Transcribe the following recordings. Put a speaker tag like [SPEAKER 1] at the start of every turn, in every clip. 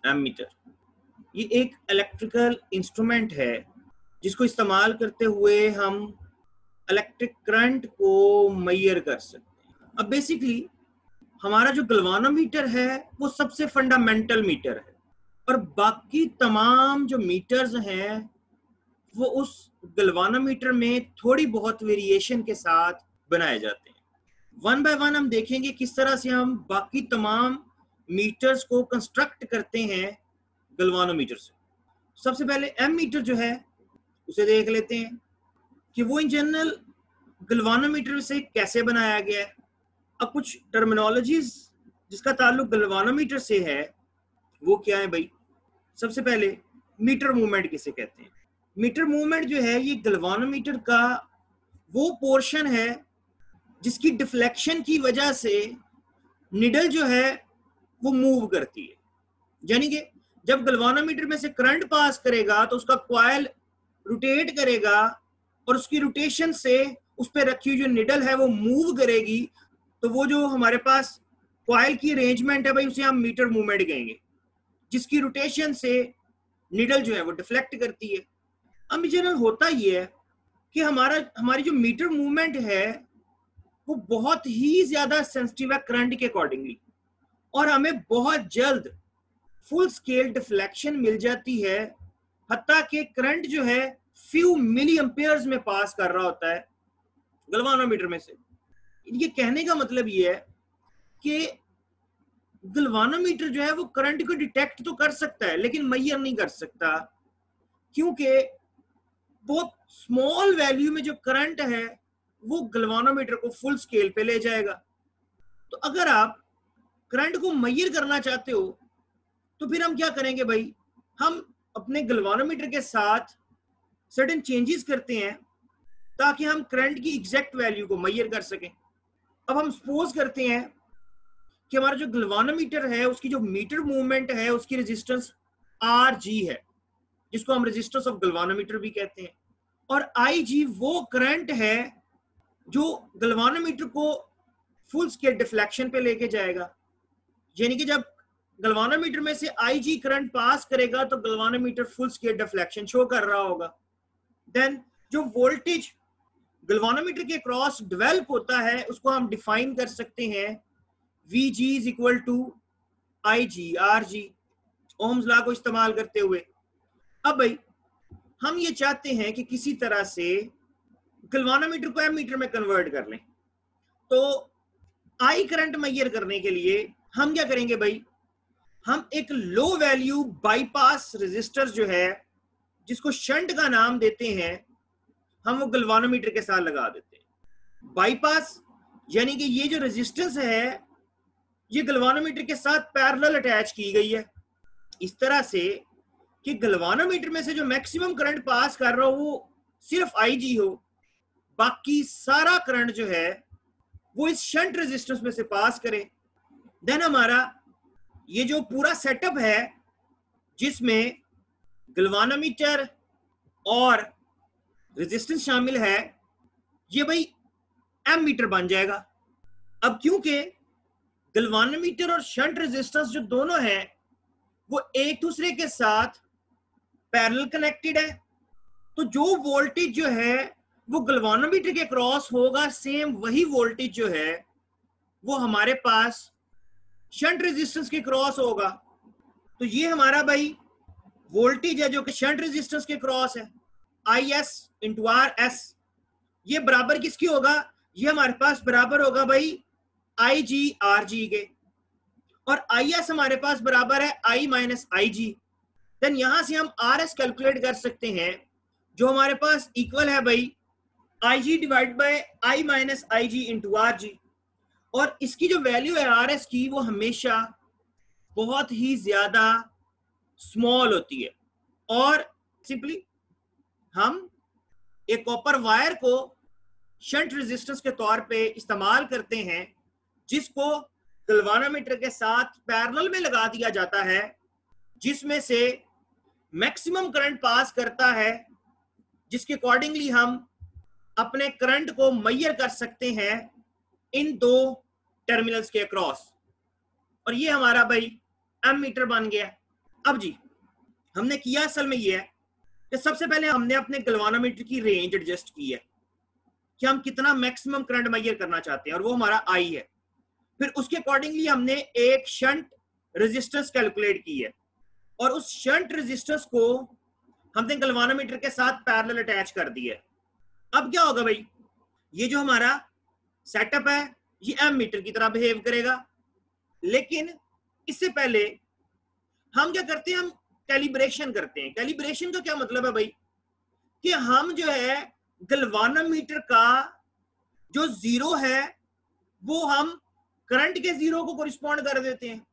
[SPEAKER 1] Ammeter ये एक electrical instrument है जिसको इस्तेमाल करते हुए हम इलेक्ट्रिक करंट को मेजर कर सकते हैं। अब बेसिकली हमारा जो गल्वानोमीटर है वो सबसे फंडामेंटल मीटर है और बाकी तमाम जो मीटर्स हैं वो उस गल्वानोमीटर में थोड़ी बहुत वेरिएशन के साथ बनाए जाते हैं। वन बाय वन हम देखेंगे किस तरह से हम बाकी तमाम मीटर्स को कंस्ट्रक्ट करते हैं गल्वानोमीटर से। सबसे पहले एम मीटर जो है उसे देख लेते हैं कि वो इन जनरल गल्वानोमीटर से कैसे बनाया गया है। अब कुछ टर्मिनोलॉजीज जिसका ताल्लुक गल्वानोमीटर से है वो क्या है भाई। सबसे पहले मीटर मूवमेंट किसे कहते हैं। मीटर मूवमेंट जो है ये गल्वानोमीटर का वो पोर्शन है जिसकी डिफ्लेक्शन की वजह से निडल जो है वो मूव करती है। यानी कि जब गल्वानोमीटर में से करंट पास करेगा तो उसका कॉइल रोटेट करेगा और उसकी रोटेशन से उस पर रखी हुई जो निडल है वो मूव करेगी। तो वो जो हमारे पास कॉइल की अरेंजमेंट है भाई उसे हम मीटर मूवमेंट कहेंगे, जिसकी रोटेशन से निडल जो है वो डिफ्लेक्ट करती है। अब जनरल होता ये है कि हमारी जो मीटर मूवमेंट है वो बहुत ही ज्यादा सेंसिटिव है करंट के अकॉर्डिंगली और हमें बहुत जल्द फुल स्केल डिफ्लेक्शन मिल जाती है। हत्ता कि करंट जो है फ्यू मिली एम्पेयर्स में पास कर रहा होता है गल्वानोमीटर में से। ये कहने का मतलब ये है कि गल्वानोमीटर जो है वो करंट को डिटेक्ट तो कर सकता है लेकिन मेजर नहीं कर सकता, क्योंकि बहुत स्मॉल वैल्यू में जो करंट है वो गल्वानोमीटर को फुल स्केल पे ले जाएगा। तो अगर आप करंट को मेजर करना चाहते हो तो फिर हम क्या करेंगे भाई, हम अपने गल्वानोमीटर के साथ सर्टेन चेंजेस करते हैं ताकि हम करंट की एग्जैक्ट वैल्यू को मेजर कर सकें। अब हम सपोज करते हैं कि हमारा जो गल्वानोमीटर है उसकी जो मीटर मूवमेंट है उसकी रेजिस्टेंस RG है, जिसको हम रेजिस्टेंस ऑफ गल्वानोमीटर भी कहते हैं, और IG वो करंट है जो गल्वानोमीटर को फुल स्केल डिफ्लेक्शन पे लेके जाएगा। यानी कि जब गल्वानोमीटर में से IG करंट पास करेगा तो गल्वानोमीटर फुल स्केल डिफ्लेक्शन शो कर रहा होगा। देन जो वोल्टेज गल्वानोमीटर के क्रॉस डेवलप होता है उसको हम डिफाइन कर सकते हैं VG is equal to IG RG, Ohm's law को इस्तेमाल करते हुए। अब भाई हम ये चाहते हैं कि किसी तरह से गल्वानोमीटर को एमीटर में कन्वर्ट कर लें, तो आई करंट मेजर करने के लिए हम क्या करेंगे भाई, हम एक लो वैल्यू बाईपास रेजिस्टर जो है जिसको शंट का नाम देते हैं हम वो गल्वानोमीटर के साथ लगा देते हैं। बाईपास यानी कि ये जो रेजिस्टेंस है ये गल्वानोमीटर के साथ पैरेलल अटैच की गई है इस तरह से कि गल्वानोमीटर में से जो मैक्सिमम करंट पास कर रहा हो वो सिर्फ IG हो, बाकी सारा करंट जो है वो इस शंट रेजिस्टेंस में से पास करे। देन हमारा ये जो पूरा सेटअप है जिसमें गल्वानोमीटर और रेजिस्टेंस शामिल है ये भाई एमीटर बन जाएगा। अब क्योंकि गल्वानोमीटर और शंट रेजिस्टेंस जो दोनों हैं वो एक दूसरे के साथ पैरेलल कनेक्टेड है, तो जो वोल्टेज जो है वो गल्वानोमीटर के क्रॉस होगा सेम वही वोल्टेज जो है वो हमारे पास शंट रेजिस्टेंस के क्रॉस होगा। तो ये हमारा भाई वोल्टेज है जो कि शंट रेजिस्टेंस के क्रॉस है IS इंटू RS, ये बराबर किसकी होगा, ये हमारे पास बराबर होगा भाई IG RG के, और IS हमारे पास बराबर है I माइनस IG। देन यहां से हम RS कैलकुलेट कर सकते हैं जो हमारे पास इक्वल है भाई IG divide by I minus IG into RG, और इसकी जो वैल्यू है RS की वो हमेशा बहुत ही ज्यादा स्मॉल होती है, और सिंपली हम एक कॉपर वायर को शंट रेजिस्टेंस के तौर पे इस्तेमाल करते हैं जिसको गल्वानोमीटर के साथ पैरेलल में लगा दिया जाता है, जिसमें से मैक्सिमम करंट पास करता है, जिसके अकॉर्डिंगली हम अपने करंट को मेजर कर सकते हैं इन दो टर्मिनल्स के अक्रॉस। और ये हमारा भाई एमीटर बन गया। अब जी हमने किया असल में ये है कि सबसे पहले हमने अपने गैल्वेनोमीटर की रेंज एडजस्ट की है कि हम कितना मैक्सिमम करंट मेजर करना चाहते हैं, और वो हमारा आई है। फिर उसके अकॉर्डिंगली हमने एक शंट रेजिस्टेंस कैलकुलेट की है, और उस शंट रेजिस्टेंस को हमने गैल्वेनोमीटर के साथ पैरेलल अटैच कर दिया है। अब क्या होगा भाई, ये जो हमारा सेटअप है ये एम मीटर की तरह बिहेव करेगा, लेकिन इससे पहले हम क्या करते हैं, हम कैलिब्रेशन करते हैं। कैलिब्रेशन का क्या मतलब है भाई, कि हम जो है गैल्वेनोमीटर का जो जीरो है वो हम करंट के जीरो को कोरिस्पॉन्ड कर देते हैं,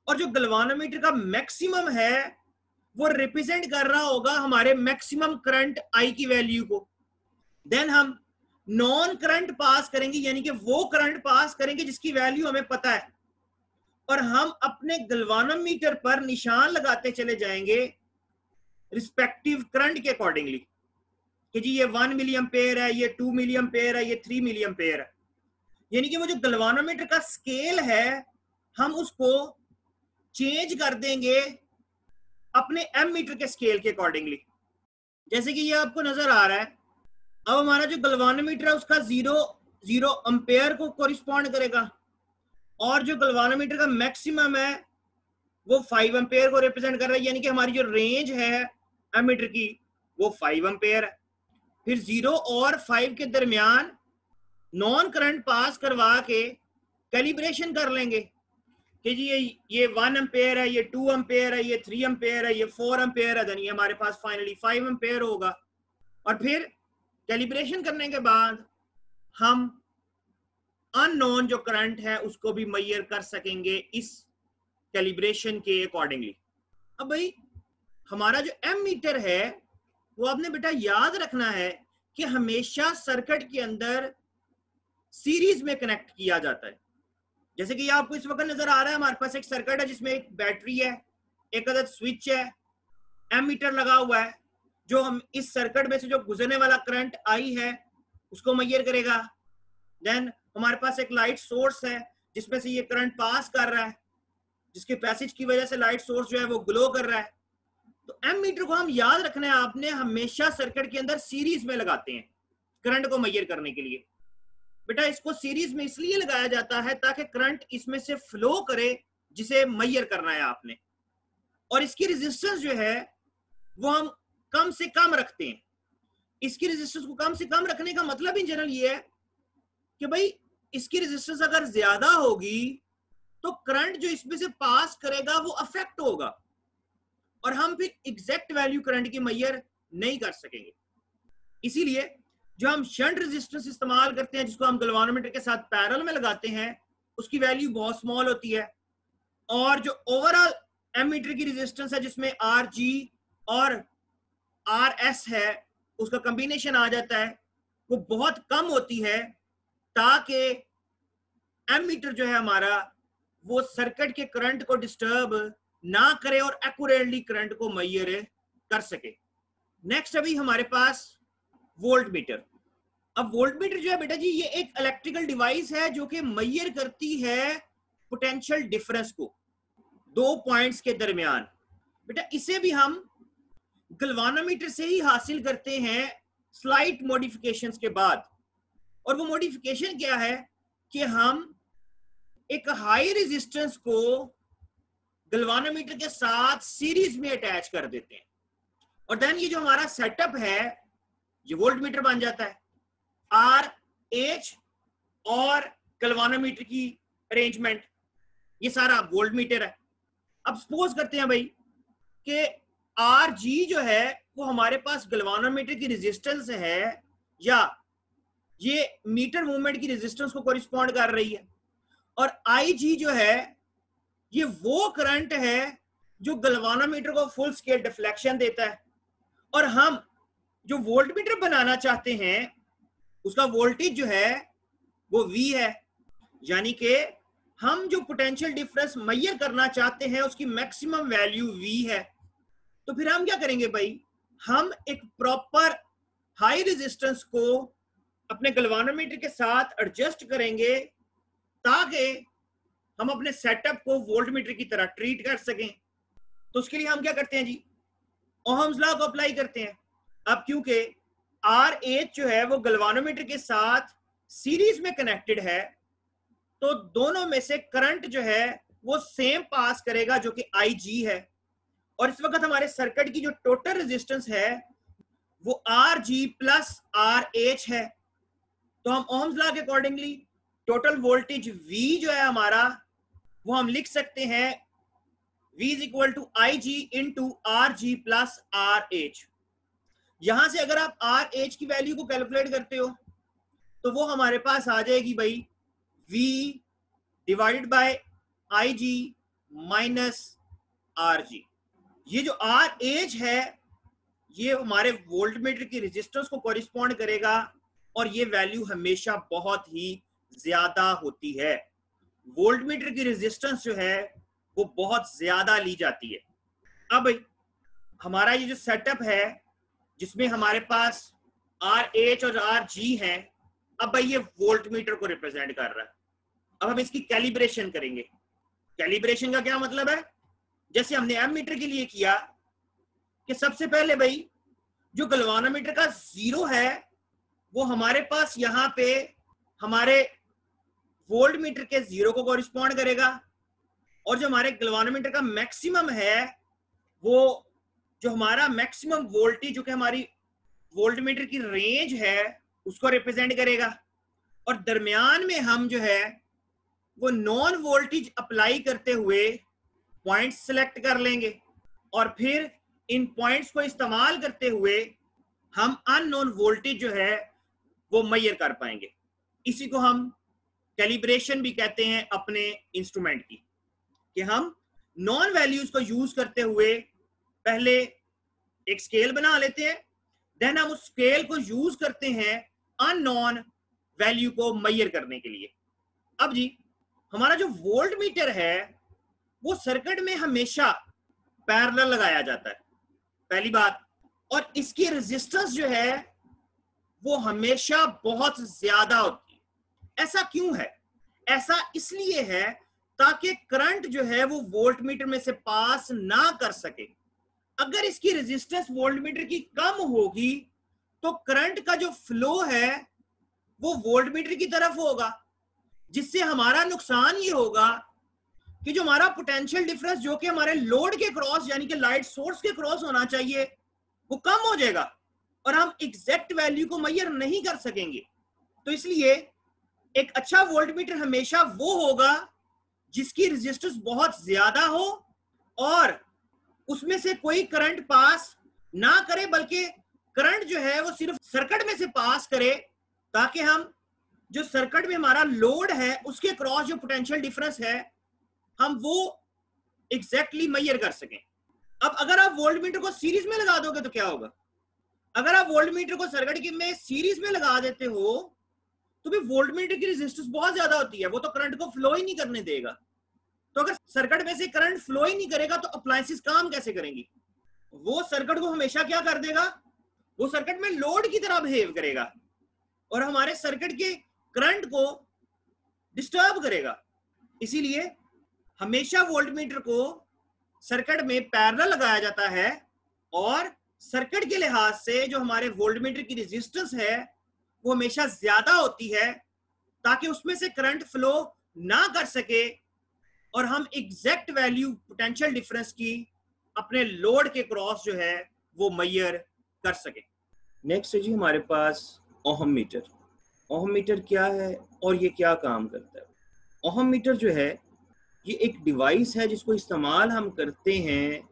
[SPEAKER 1] और जो गैल्वेनोमीटर का मैक्सिमम है वो रिप्रेजेंट कर रहा होगा हमारे मैक्सिमम करंट आई की वैल्यू को। देन हम नॉन करंट पास करेंगे, यानी कि वो करंट पास करेंगे जिसकी वैल्यू हमें पता है, और हम अपने गैल्वेनोमीटर पर निशान लगाते चले जाएंगे रिस्पेक्टिव करंट के अकॉर्डिंगली, कि जी ये 1 मिली एम्पेयर है, ये 2 मिली एम्पेयर है, ये 3 मिली एम्पेयर है। यानी कि वो जो गैल्वेनोमीटर का स्केल है हम उसको चेंज कर देंगे अपने एम मीटर के स्केल के अकॉर्डिंगली। जैसे कि ये आपको नजर आ रहा है, अब हमारा जो गैल्वेनोमीटर है उसका 0 एम्पेयर को कोरिस्पॉन्ड करेगा, और जो गैल्वेनोमीटर का मैक्सिमम है वो 5 एम्पेयर को रिप्रेजेंट कर रहा है, यानी कि हमारी जो रेंज है एमीटर की वो 5 एम्पेयर है। फिर 0 और 5 के दरमियान नॉन करंट पास करवा के कैलिब्रेशन कर लेंगे कि जी ये 1 एम्पेयर है, ये 2 एम्पेयर है, ये 3 एम्पेयर है, ये 4 एम्पेयर है, देन ये हमारे पास फाइनली 5 एम्पेयर होगा। और फिर कैलिब्रेशन करने के बाद हम अननोन जो करंट है उसको भी मेजर कर सकेंगे इस कैलिब्रेशन के अकॉर्डिंगली। अब भाई हमारा जो एम मीटर है वो आपने बेटा याद रखना है कि हमेशा सर्किट के अंदर सीरीज में कनेक्ट किया जाता है। जैसे कि ये आपको इस वक्त नजर आ रहा है, हमारे पास एक सर्किट है जिसमें एक बैटरी है, एक अदद स्विच है, एम मीटर लगा हुआ है जो हम इस सर्किट में से जो गुजरने वाला करंट आई है उसको मेजर करेगा। देन हमारे पास एक लाइट सोर्स है जिसमें से ये करंट पास कर रहा है, जिसके पैसेज की वजह से लाइट सोर्स जो है वो ग्लो कर रहा है। तो एम मीटर को हम याद रखना है, आपने हमेशा सर्किट के अंदर सीरीज में लगाते हैं करंट को मेजर करने के लिए। बेटा इसको सीरीज में इसलिए लगाया जाता है ताकि करंट इसमें से फ्लो करे जिसे मेजर करना है आपने, और इसकी रेजिस्टेंस जो है वो हम कम से कम रखते हैं। इसकी रेजिस्टेंस को कम से कम रखने का मतलब इन जनरल ये है कि भाई इसकी रेजिस्टेंस अगर ज्यादा होगी तो करंट जो इसमें से पास करेगा वो अफेक्ट होगा, और हम फिर एग्जैक्ट वैल्यू करंट की मेजर नहीं कर सकेंगे। इसीलिए जो हम शंट रेजिस्टेंस इस्तेमाल करते हैं जिसको हम गैल्वेनोमीटर के साथ पैरेलल में लगाते हैं उसकी वैल्यू बहुत स्मॉल होती है, और जो ओवरऑल एमीटर की रेजिस्टेंस है जिसमें आर जी और आर एस है उसका कॉम्बिनेशन आ जाता है वो बहुत कम होती है, ताकि एमीटर जो है हमारा वो सर्किट के करंट को डिस्टर्ब ना करे और एक्यूरेटली करंट को मेजर कर सके। नेक्स्ट अभी हमारे पास वोल्ट मीटर। अब वोल्ट मीटर जो है बेटा जी ये एक इलेक्ट्रिकल डिवाइस है जो कि मेजर करती है पोटेंशियल डिफरेंस को दो पॉइंट्स के दरमियान। बेटा इसे भी हम गैल्वेनोमीटर से ही हासिल करते हैं स्लाइट मॉडिफिकेशंस के बाद, और वो मॉडिफिकेशन क्या है कि हम एक हाई रेजिस्टेंस को गैल्वेनोमीटर के साथ सीरीज में अटैच कर देते हैं, और देन ये जो हमारा सेटअप है ये वोल्ट मीटर बन जाता है। आर एच और गैल्वेनोमीटर की अरेंजमेंट ये सारा वोल्ट मीटर है। अब सपोज करते हैं भाई कि आर जी जो है वो हमारे पास गैल्वेनोमीटर की रेजिस्टेंस है, या ये मीटर मूवमेंट की रेजिस्टेंस को कोरिस्पॉन्ड कर रही है, और आई जी जो है ये वो करंट है जो गैल्वेनोमीटर को फुल स्केल डिफ्लेक्शन देता है, और हम जो वोल्ट मीटर बनाना चाहते हैं उसका वोल्टेज जो है वो V है, यानी कि हम जो पोटेंशियल डिफरेंस मेजर करना चाहते हैं उसकी मैक्सिमम वैल्यू V है। तो फिर हम क्या करेंगे भाई, हम एक प्रॉपर हाई रेजिस्टेंस को अपने गैल्वेनोमीटर के साथ एडजस्ट करेंगे ताकि हम अपने सेटअप को वोल्ट मीटर की तरह ट्रीट कर सकें। तो उसके लिए हम क्या करते हैं जी, ओहम्स लॉ को अप्लाई करते हैं। अब क्योंकि RH जो है वो गैल्वेनोमीटर के साथ सीरीज में कनेक्टेड है, तो दोनों में से करंट जो है वो सेम पास करेगा जो कि IG है। और इस वक्त हमारे सर्किट की जो टोटल रेजिस्टेंस है वो RG प्लस RH है। तो हम ओहम्स लॉ के अकॉर्डिंगली टोटल वोल्टेज V जो है हमारा वो हम लिख सकते हैं V is equal to IG into RG plus RH। यहां से अगर आप RH की वैल्यू को कैलकुलेट करते हो तो वो हमारे पास आ जाएगी भाई V divided by IG minus RG। ये जो RH है ये हमारे वोल्टमीटर की रेजिस्टेंस को कॉरिस्पॉन्ड करेगा और ये वैल्यू हमेशा बहुत ही ज्यादा होती है। वोल्टमीटर की रेजिस्टेंस जो है वो बहुत ज्यादा ली जाती है। अब हमारा ये जो सेटअप है जिसमें हमारे पास RH और RG है, अब भाई ये वोल्टमीटर को रिप्रेजेंट कर रहा है। अब हम इसकी कैलिब्रेशन करेंगे। कैलिब्रेशन का क्या मतलब है, जैसे हमने एमीटर के लिए किया कि सबसे पहले भाई जो गैल्वेनोमीटर का जीरो है वो हमारे पास यहाँ पे हमारे वोल्टमीटर के जीरो को कॉरिस्पॉन्ड करेगा, और जो हमारे गैल्वेनोमीटर का मैक्सिमम है वो जो हमारा मैक्सिमम वोल्टेज जो कि हमारी वोल्टमीटर की रेंज है उसको रिप्रेजेंट करेगा। और दरमियान में हम जो है वो नॉन वोल्टेज अप्लाई करते हुए पॉइंट सिलेक्ट कर लेंगे और फिर इन पॉइंट्स को इस्तेमाल करते हुए हम अननोन वोल्टेज जो है वो मेजर कर पाएंगे। इसी को हम कैलिब्रेशन भी कहते हैं अपने इंस्ट्रूमेंट की, कि हम नॉन वैल्यूज को यूज करते हुए पहले एक स्केल बना लेते हैं, देन हम उस स्केल को यूज करते हैं अननोन वैल्यू को मेजर करने के लिए। अब जी हमारा जो वोल्टमीटर है वो सर्किट में हमेशा पैरेलल लगाया जाता है, पहली बात, और इसकी रेजिस्टेंस जो है वो हमेशा बहुत ज्यादा होती है। ऐसा क्यों है? ऐसा इसलिए है ताकि करंट जो है वो वोल्टमीटर में से पास ना कर सके। अगर इसकी रेजिस्टेंस वोल्टमीटर की कम होगी तो करंट का जो फ्लो है वो वोल्टमीटर की तरफ होगा, जिससे हमारा नुकसान ये होगा कि जो हमारा पोटेंशियल डिफरेंस जो कि हमारे लोड के क्रॉस यानी कि लाइट सोर्स के क्रॉस होना चाहिए वो कम हो जाएगा और हम एग्जैक्ट वैल्यू को मेजर नहीं कर सकेंगे। तो इसलिए एक अच्छा वोल्टमीटर हमेशा वो होगा जिसकी रेजिस्टेंस बहुत ज्यादा हो और उसमें से कोई करंट पास ना करे, बल्कि करंट जो है वो सिर्फ सर्किट में से पास करे, ताकि हम जो सर्किट में हमारा लोड है उसके क्रॉस जो पोटेंशियल डिफरेंस है हम वो एग्जैक्टली मेजर कर सकें। अब अगर आप वोल्टमीटर को सीरीज में लगा दोगे तो क्या होगा? अगर आप वोल्टमीटर को सर्किट में सीरीज में लगा देते हो तो भी वोल्टमीटर की रेजिस्टेंस बहुत ज्यादा होती है, वो तो करंट को फ्लो ही नहीं करने देगा। तो अगर सर्किट में से करंट फ्लो ही नहीं करेगा तो अप्लायंसेस काम कैसे करेंगी? वो सर्किट को हमेशा क्या कर देगा, वो सर्किट में लोड की तरह बिहेव करेगा और हमारे सर्किट के करंट को डिस्टर्ब करेगा। इसीलिए हमेशा वोल्टमीटर को सर्किट में पैरेलल लगाया जाता है और सर्किट के लिहाज से जो हमारे वोल्टमीटर की रेजिस्टेंस है वो हमेशा ज्यादा होती है ताकि उसमें से करंट फ्लो ना कर सके और हम एग्जैक्ट वैल्यू पोटेंशियल डिफरेंस की अपने लोड के क्रॉस जो है वो मेजर कर सके। नेक्स्ट है जी हमारे पास ओहम मीटर। ओहम मीटर क्या है और ये क्या काम करता है? ओहम मीटर जो है ये एक डिवाइस है जिसको इस्तेमाल हम करते हैं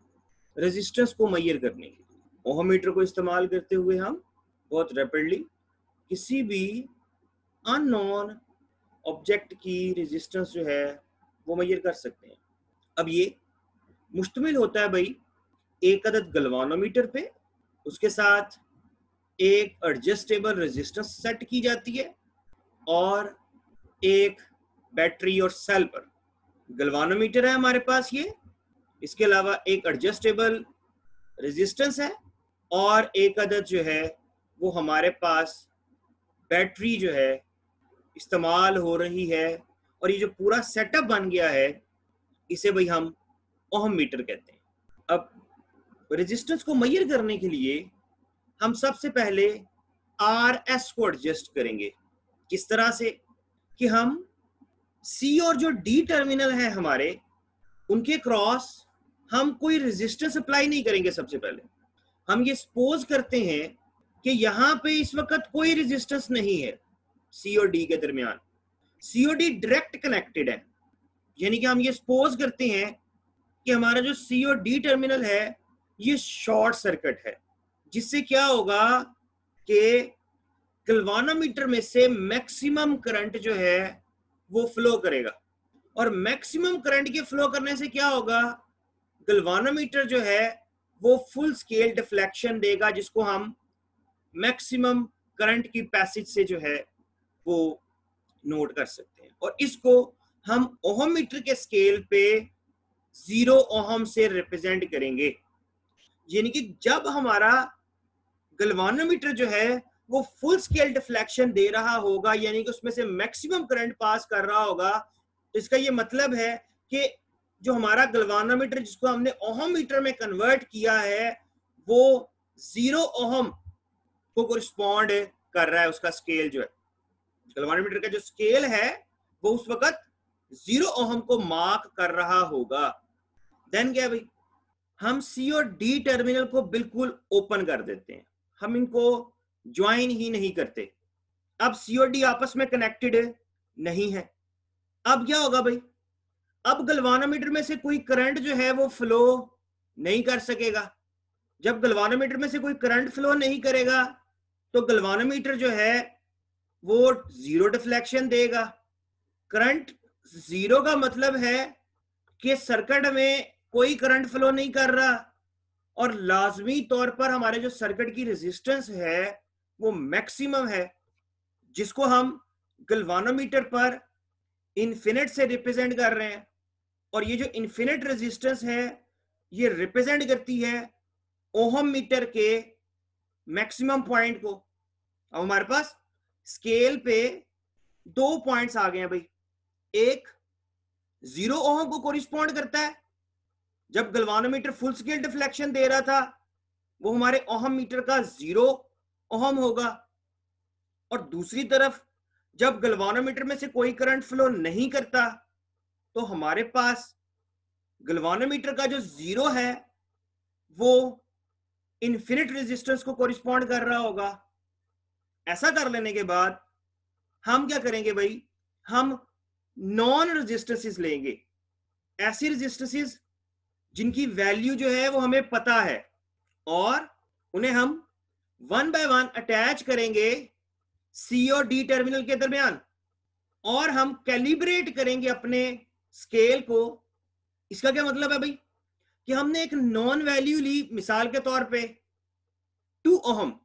[SPEAKER 1] रेजिस्टेंस को मेजर करने के लिए। ओहम मीटर को इस्तेमाल करते हुए हम बहुत रैपिडली किसी भी अननोन ऑब्जेक्ट की रेजिस्टेंस जो है वो मेजर कर सकते हैं। अब ये मुश्तमिल होता है भाई एक अदद गैल्वेनोमीटर पे, उसके साथ एक एडजस्टेबल रेजिस्टेंस सेट की जाती है और एक बैटरी और सेल पर। गैल्वेनोमीटर है हमारे पास ये, इसके अलावा एक एडजस्टेबल रेजिस्टेंस है और एक अदद जो है वो हमारे पास बैटरी जो है इस्तेमाल हो रही है। और ये जो पूरा सेटअप बन गया है इसे भाई हम ओहम मीटर कहते हैं। अब रेजिस्टेंस को मेजर करने के लिए हम सबसे पहले RS को एडजस्ट करेंगे। किस तरह से कि हम C और जो D टर्मिनल है हमारे, उनके क्रॉस हम कोई रेजिस्टेंस अप्लाई नहीं करेंगे। सबसे पहले हम ये सपोज करते हैं कि यहां पे इस वक्त कोई रेजिस्टेंस नहीं है C और D के दरमियान। C और D डायरेक्ट कनेक्टेड है, यानी कि हम ये सपोज करते हैं कि हमारा जो C और D टर्मिनल है ये शॉर्ट सर्किट है, जिससे क्या होगा कि गैल्वानोमीटर में से मैक्सिमम करंट जो है वो फ्लो करेगा। और मैक्सिमम करंट के फ्लो करने से क्या होगा, गैल्वानोमीटर जो है वो फुल स्केल डिफ्लेक्शन देगा, जिसको हम मैक्सिमम करंट की पैसेज से जो है वो नोट कर सकते हैं। और इसको हम ओहम मीटर के स्केल पे 0 ओहम से रिप्रेजेंट करेंगे। यानी कि जब हमारा गैल्वानोमीटर जो है वो फुल स्केल डिफ्लेक्शन दे रहा होगा, यानी कि उसमें से मैक्सिमम करंट पास कर रहा होगा, तो इसका ये मतलब है कि जो हमारा गैल्वानोमीटर जिसको हमने ओहम मीटर में कन्वर्ट किया है वो 0 ओहम को कोरिस्पॉन्ड कर रहा है। उसका स्केल जो है, गैल्वानोमीटर का जो स्केल है वो उस वक्त 0 ओहम को मार्क कर रहा होगा। देन क्या भाई, हम C और D टर्मिनल को बिल्कुल ओपन कर देते हैं, हम इनको ज्वाइन ही नहीं करते। अब C और D आपस में कनेक्टेड नहीं है। अब क्या होगा भाई, अब गैल्वानोमीटर में से कोई करंट जो है वो फ्लो नहीं कर सकेगा। जब गैल्वानोमीटर में से कोई करंट फ्लो नहीं करेगा तो गैल्वानोमीटर जो है वो 0 डिफ्लेक्शन देगा। करंट 0 का मतलब है कि सर्किट में कोई करंट फ्लो नहीं कर रहा, और लाजमी तौर पर हमारे जो सर्किट की रेजिस्टेंस है वो मैक्सिमम है, जिसको हम गैल्वानोमीटर पर इन्फिनिट से रिप्रेजेंट कर रहे हैं। और ये जो इन्फिनिट रेजिस्टेंस है ये रिप्रेजेंट करती है ओहम मीटर के मैक्सिमम पॉइंट को। अब हमारे पास स्केल पे 2 पॉइंट्स आ गए हैं भाई। एक 0 ओहम को कोरिस्पॉन्ड करता है, जब गैल्वानोमीटर फुल स्केल डिफ्लेक्शन दे रहा था वो हमारे ओहम मीटर का 0 ओहम होगा। और दूसरी तरफ जब गैल्वानोमीटर में से कोई करंट फ्लो नहीं करता तो हमारे पास गैल्वानोमीटर का जो 0 है वो इन्फिनिट रेजिस्टेंस को कोरिस्पॉन्ड कर रहा होगा। ऐसा कर लेने के बाद हम क्या करेंगे भाई, हम नॉन रेजिस्टेंसेस लेंगे, ऐसी रेजिस्टेंसेस जिनकी वैल्यू जो है वो हमें पता है, और उन्हें हम 1 बाय 1 अटैच करेंगे C और D टर्मिनल के दरमियान, और हम कैलिब्रेट करेंगे अपने स्केल को। इसका क्या मतलब है भाई कि हमने एक नॉन वैल्यू ली, मिसाल के तौर पे 2 ओहम,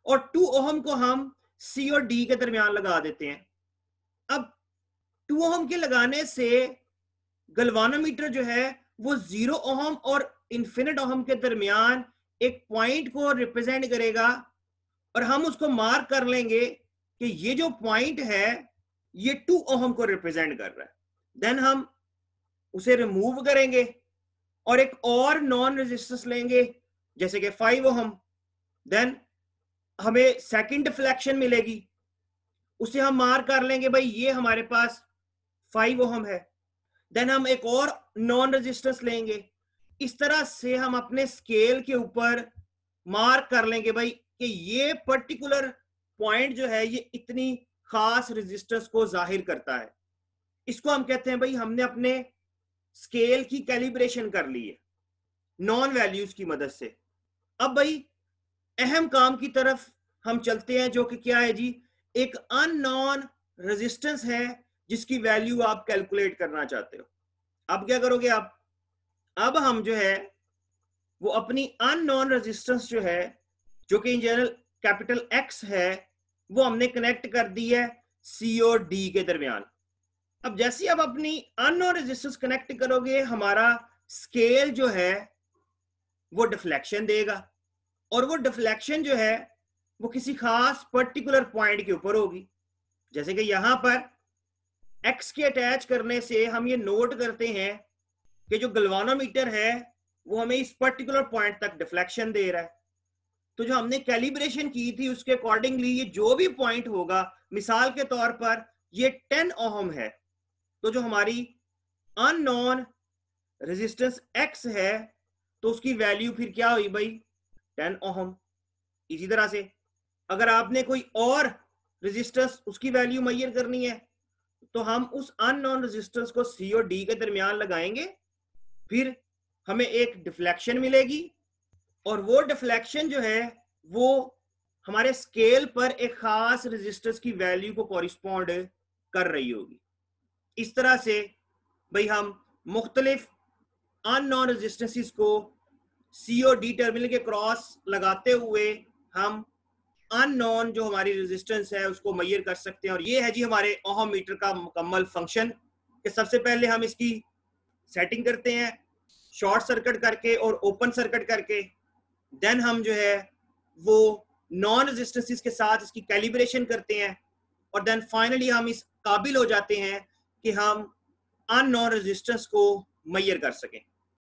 [SPEAKER 1] और 2 ओहम को हम C और D के दरमियान लगा देते हैं। अब 2 ओहम के लगाने से गैल्वानोमीटर जो है वो 0 ओहम और इन्फिनिट ओहम के दरमियान एक पॉइंट को रिप्रेजेंट करेगा, और हम उसको मार्क कर लेंगे कि ये जो पॉइंट है ये 2 ओहम को रिप्रेजेंट कर रहा है। देन हम उसे रिमूव करेंगे और एक और नॉन रेजिस्टेंस लेंगे जैसे कि 5 ओहम। देन हमें सेकंड डिफ्लेक्शन मिलेगी, उसे हम मार्क कर लेंगे भाई ये हमारे पास 5 ओहम है। देन हम एक और नॉन रेजिस्टेंस लेंगे। इस तरह से हम अपने स्केल के ऊपर मार्क कर लेंगे भाई कि ये पर्टिकुलर पॉइंट जो है ये इतनी खास रेजिस्टेंस को जाहिर करता है। इसको हम कहते हैं भाई हमने अपने स्केल की कैलिब्रेशन कर ली है नॉन वैल्यूज की मदद से। अब भाई अहम काम की तरफ हम चलते हैं, जो कि क्या है जी, एक अननोन रेजिस्टेंस है जिसकी वैल्यू आप कैलकुलेट करना चाहते हो। अब क्या करोगे आप, अब हम जो है वो अपनी अननोन रेजिस्टेंस जो है, जो कि इन जनरल कैपिटल X है, वो हमने कनेक्ट कर दी है C और D के दरमियान। अब जैसे आप अपनी अननोन रेजिस्टेंस कनेक्ट करोगे, हमारा स्केल जो है वो डिफ्लेक्शन देगा, और वो डिफ्लेक्शन जो है वो किसी खास पर्टिकुलर पॉइंट के ऊपर होगी। जैसे कि यहां पर X के अटैच करने से हम ये नोट करते हैं कि जो गैल्वानोमीटर है वो हमें इस पर्टिकुलर पॉइंट तक डिफ्लेक्शन दे रहा है। तो जो हमने कैलिब्रेशन की थी उसके अकॉर्डिंगली ये जो भी पॉइंट होगा, मिसाल के तौर पर ये 10 ओहम है, तो जो हमारी अननोन रेजिस्टेंस x है तो उसकी वैल्यू फिर क्या हुई भाई, 10 ओहम। इसी तरह से अगर आपने कोई और रेजिस्टेंस उसकी वैल्यू मेजर करनी है तो हम उस अननोन रेजिस्टेंस को C और D के दरमियान लगाएंगे, फिर हमें एक डिफ्लेक्शन मिलेगी और वो डिफ्लेक्शन जो है वो हमारे स्केल पर एक खास रेजिस्टेंस की वैल्यू को कॉरिस्पॉन्ड कर रही होगी। इस तरह से भाई हम मुख्तलिफ अननोन रेजिस्टेंसेस को C और D टर्मिनल के क्रॉस लगाते हुए हम अननोन जो हमारी रेजिस्टेंस है उसको मेजर कर सकते हैं। और ये है जी हमारे ओहम मीटर का मुकम्मल फंक्शन कि सबसे पहले हम इसकी सेटिंग करते हैं शॉर्ट सर्किट करके और ओपन सर्किट करके, देन हम जो है वो नॉन रेजिस्टेंसेस के साथ इसकी कैलिब्रेशन करते हैं और देन फाइनली हम इस काबिल हो जाते हैं कि हम अननोन रेजिस्टेंस को मेजर कर सकें।